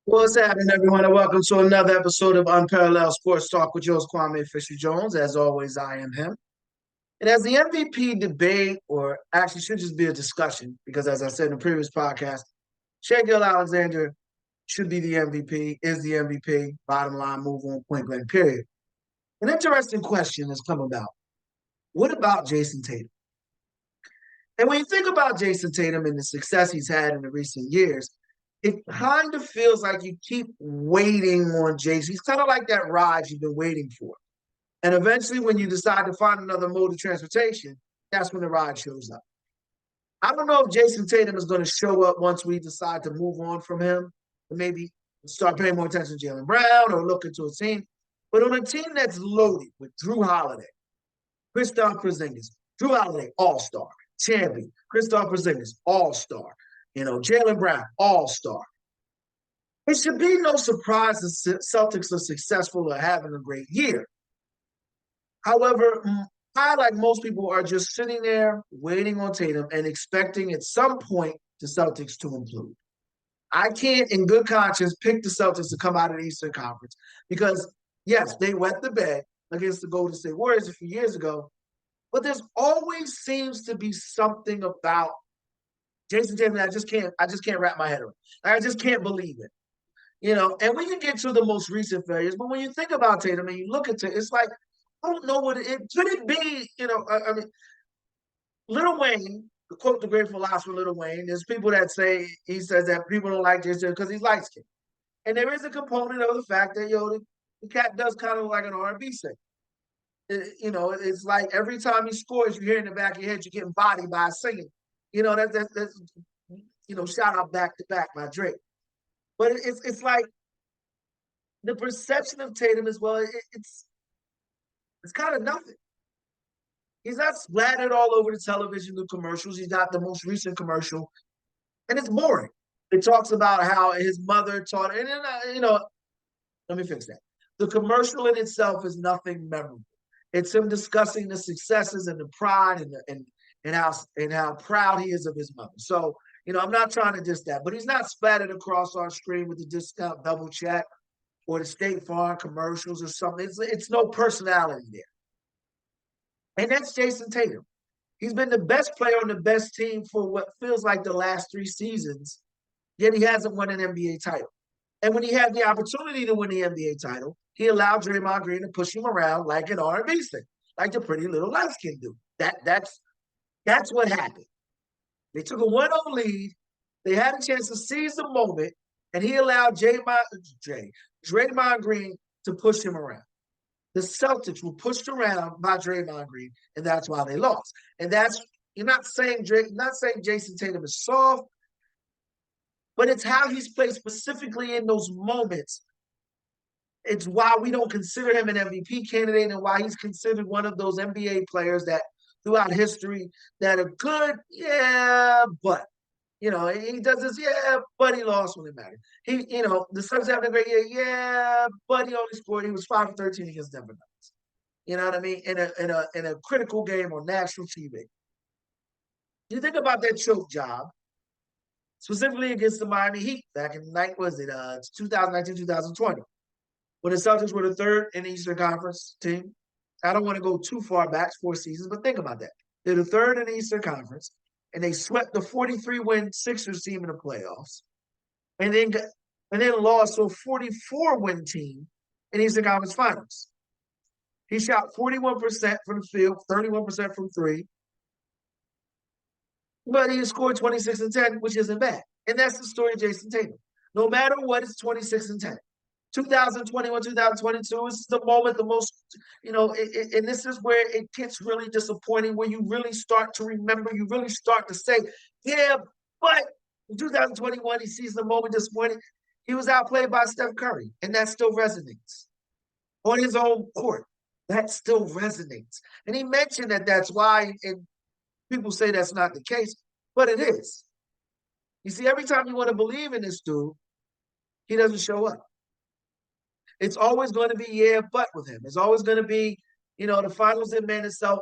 What's happening, everyone, and welcome to another episode of Unparalleled Sports Talk with yours, Kwame Fisher Jones. As always, I am him. And as the MVP debate, or actually should just be a discussion, because as I said in the previous podcast, Shea Alexander should be the MVP, is the MVP, bottom line, move on, point blank, period. An interesting question has come about. What about Jayson Tatum? And when you think about Jayson Tatum and the success he's had in the recent years, it kind of feels like you keep waiting on Jayson. He's kind of like that ride you've been waiting for. And eventually, when you decide to find another mode of transportation, that's when the ride shows up. I don't know if Jayson Tatum is going to show up once we decide to move on from him, or maybe start paying more attention to Jaylen Brown or look into a team. But on a team that's loaded with Drew Holiday, Kristaps Porzingis, Drew Holiday, all-star, champion, Kristaps Porzingis, all-star, Jaylen Brown, all-star. It should be no surprise the Celtics are successful or having a great year. However, I, like most people, are just sitting there waiting on Tatum and expecting at some point the Celtics to implode. I can't, in good conscience, pick the Celtics to come out of the Eastern Conference because, yes, they wet the bed against the Golden State Warriors a few years ago, but there's always seems to be something about Jayson Tatum that I just can't wrap my head around. I just can't believe it. And we can get to the most recent failures, but when you think about Tatum and you look at it, it's like, I don't know what could it be, I mean, Lil Wayne, to quote the great philosopher Lil Wayne, there's people that say, he says that people don't like Jayson because he's light skinned. And there is a component of the fact that, the cat does kind of like an R&B singer. It's like every time he scores, you hear in the back of your head, you're getting bodied by a singer. That's shout out Back to Back by Drake. But it's like the perception of Tatum as well, it's kind of nothing. He's not splattered all over the television, the commercials. He's not the most recent commercial. And it's boring. It talks about how his mother taught, and then, let me fix that. The commercial in itself is nothing memorable. It's him discussing the successes and the pride and how proud he is of his mother. So, I'm not trying to diss that, but he's not splattered across our screen with the discount double check or the State Farm commercials or something. It's no personality there. And that's Jayson Tatum. He's been the best player on the best team for what feels like the last 3 seasons, yet he hasn't won an NBA title. And when he had the opportunity to win the NBA title, he allowed Draymond Green to push him around like an R&B singer, like the pretty little light-skinned dude. That's what happened. They took a 1-0 lead. They had a chance to seize the moment, and he allowed Draymond Green to push him around. The Celtics were pushed around by Draymond Green, and that's why they lost. And you're not saying Jayson Tatum is soft, but it's how he's played specifically in those moments. It's why we don't consider him an MVP candidate and why he's considered one of those NBA players that throughout history that are good, yeah, but he does this, yeah, but he lost when it mattered. The Suns having a great year, yeah, but he was 5 for 13 against Denver Nuggets. You know what I mean? In a critical game on national TV. You think about that choke job, specifically against the Miami Heat back in 2019, 2020, when the Celtics were the third in the Eastern Conference team. I don't want to go too far back, 4 seasons, but think about that. They're the third in the Eastern Conference, and they swept the 43-win Sixers team in the playoffs, and then lost to a 44-win team in the Eastern Conference Finals. He shot 41% from the field, 31% from three, but he scored 26 and 10, which isn't bad. And that's the story of Jayson Tatum. No matter what, it's 26 and 10. 2021, 2022 is the moment, the most, and this is where it gets really disappointing, where you really start to remember, you really start to say, yeah, but in 2021, he sees the moment disappointing. He was outplayed by Steph Curry, and that still resonates. On his own court, that still resonates. And he mentioned that that's why, and people say that's not the case, but it is. You see, every time you want to believe in this dude, he doesn't show up. It's always going to be yeah, but with him. It's always going to be, the finals didn't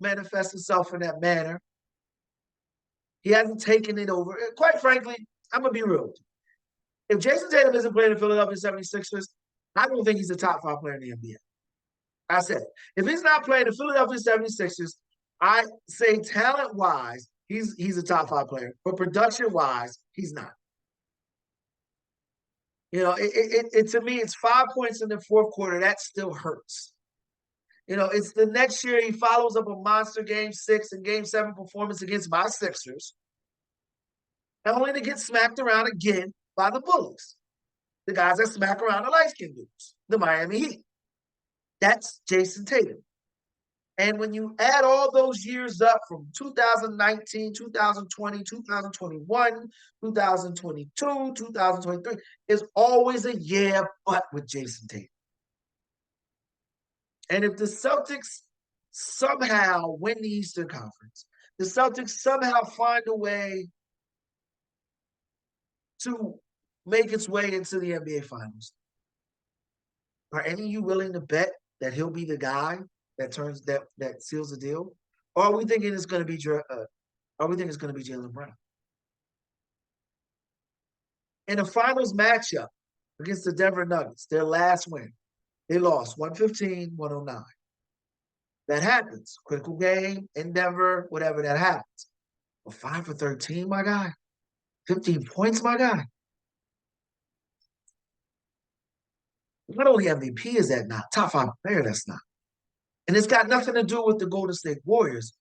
manifest itself in that manner. He hasn't taken it over. And quite frankly, I'm going to be real with you. If Jayson Tatum isn't playing the Philadelphia 76ers, I don't think he's a top 5 player in the NBA. I said it. If he's not playing the Philadelphia 76ers, I say talent-wise, he's a top 5 player. But production-wise, he's not. To me, it's 5 points in the fourth quarter. That still hurts. It's the next year he follows up a monster game 6 and game 7 performance against my Sixers, only to get smacked around again by the Bullets, the guys that smack around the light-skinned dudes, the Miami Heat. That's Jayson Tatum. And when you add all those years up from 2019, 2020, 2021, 2022, 2023, it's always a yeah, but with Jayson Tatum. And if the Celtics somehow win the Eastern Conference, the Celtics somehow find a way to make its way into the NBA Finals, are any of you willing to bet that he'll be the guy that seals the deal? Or are we thinking it's going to be Jaylen Brown? In a finals matchup against the Denver Nuggets, their last win, they lost 115-109. That happens. Critical game in Denver, whatever, that happens. But 5 for 13, my guy. 15 points, my guy. Not only MVP is that not, top 5 player that's not. And it's got nothing to do with the Golden State Warriors.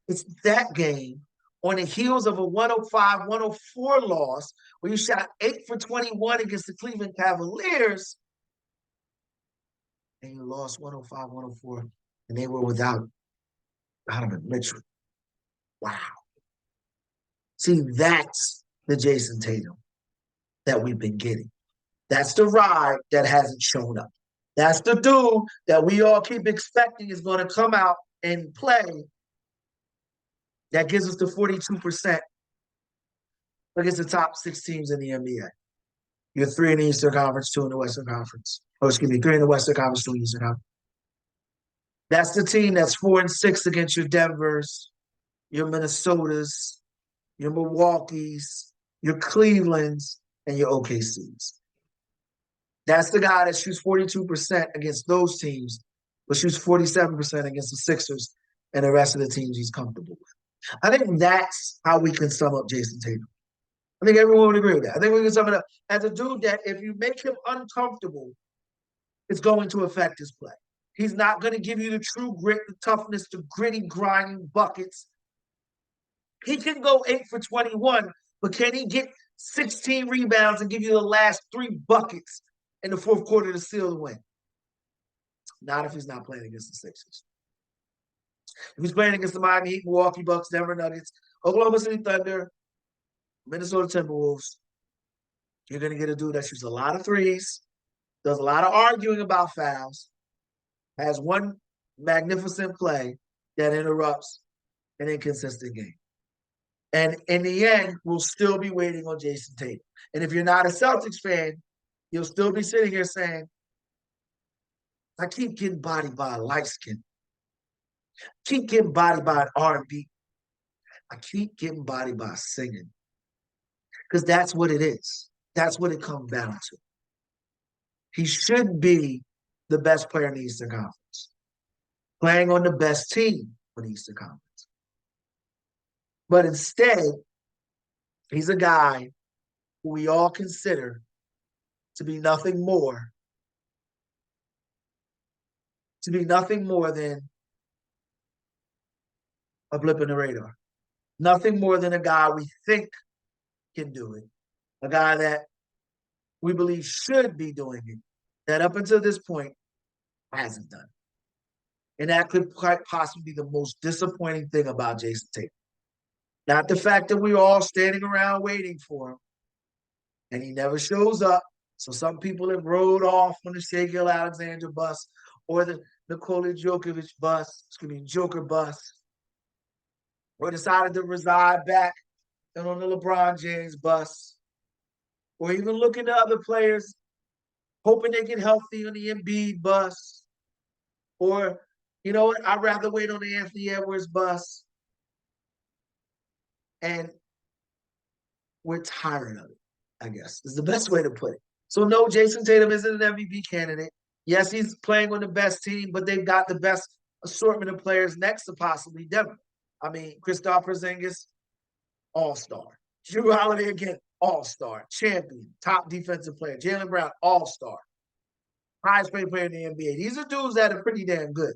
It's that game on the heels of a 105-104 loss where you shot 8 for 21 against the Cleveland Cavaliers and you lost 105-104 and they were without Donovan Mitchell. Wow. See, that's the Jayson Tatum that we've been getting. That's the ride that hasn't shown up. That's the dude that we all keep expecting is going to come out and play. That gives us the 42% against the top 6 teams in the NBA. You're 3 in the Eastern Conference, 2 in the Western Conference. 3 in the Western Conference, 2 in the Eastern Conference. That's the team that's 4-6 against your Denvers, your Minnesotas, your Milwaukees, your Clevelands, and your OKCs. That's the guy that shoots 42% against those teams, but shoots 47% against the Sixers and the rest of the teams he's comfortable with. I think that's how we can sum up Jayson Tatum. I think everyone would agree with that. I think we can sum it up as a dude that if you make him uncomfortable, it's going to affect his play. He's not going to give you the true grit, the toughness, the gritty, grinding buckets. He can go 8 for 21, but can he get 16 rebounds and give you the last 3 buckets in the fourth quarter to seal the win? Not if he's not playing against the Sixers. If he's playing against the Miami Heat, Milwaukee Bucks, Denver Nuggets, Oklahoma City Thunder, Minnesota Timberwolves, you're going to get a dude that shoots a lot of threes, does a lot of arguing about fouls, has one magnificent play that interrupts an inconsistent game. And in the end, we'll still be waiting on Jayson Tatum. And if you're not a Celtics fan, you'll still be sitting here saying, I keep getting bodied by a light skin. I keep getting bodied by an R&B. I keep getting bodied by singing. Because that's what it is. That's what it comes down to. He should be the best player in the Eastern Conference, playing on the best team in the Eastern Conference. But instead, he's a guy who we all consider to be nothing more than a blip in the radar. Nothing more than a guy we think can do it. A guy that we believe should be doing it, that up until this point hasn't done. And that could quite possibly be the most disappointing thing about Jayson Tatum. Not the fact that we're all standing around waiting for him and he never shows up. So some people have rode off on the Shea Gilgeous-Alexander bus or the Nikola Jokic bus, Joker bus, or decided to reside back and on the LeBron James bus, or even looking to other players, hoping they get healthy on the Embiid bus, or, you know what, I'd rather wait on the Anthony Edwards bus. And we're tired of it. I guess is the best way to put it. So no, Jayson Tatum isn't an MVP candidate. Yes, he's playing on the best team, but they've got the best assortment of players next to possibly Denver. I mean, Kristaps Porzingis, all-star. Drew Holiday again, all-star. Champion, top defensive player. Jaylen Brown, all-star. Highest paid player in the NBA. These are dudes that are pretty damn good.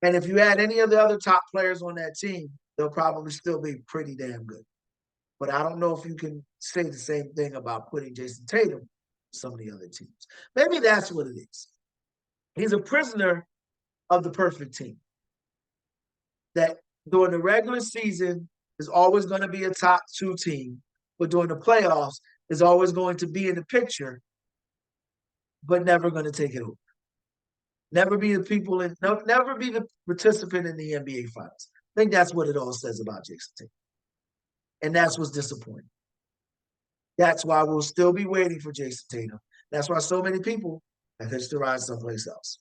And if you add any of the other top players on that team, they'll probably still be pretty damn good. But I don't know if you can say the same thing about putting Jayson Tatum on some of the other teams. Maybe that's what it is. He's a prisoner of the perfect team. That during the regular season is always going to be a top 2 team, but during the playoffs is always going to be in the picture, but never going to take it over. Never be the people in, no, never be the participant in the NBA finals. I think that's what it all says about Jayson Tatum. And that's what's disappointing. That's why we'll still be waiting for Jayson Tatum. That's why so many people have hitched their ride someplace else.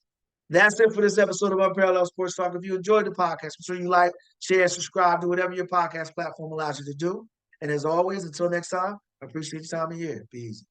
That's it for this episode of Unparalleled Sports Talk. If you enjoyed the podcast, make sure you like, share, subscribe, do whatever your podcast platform allows you to do. And as always, until next time, I appreciate your time and year. Be easy.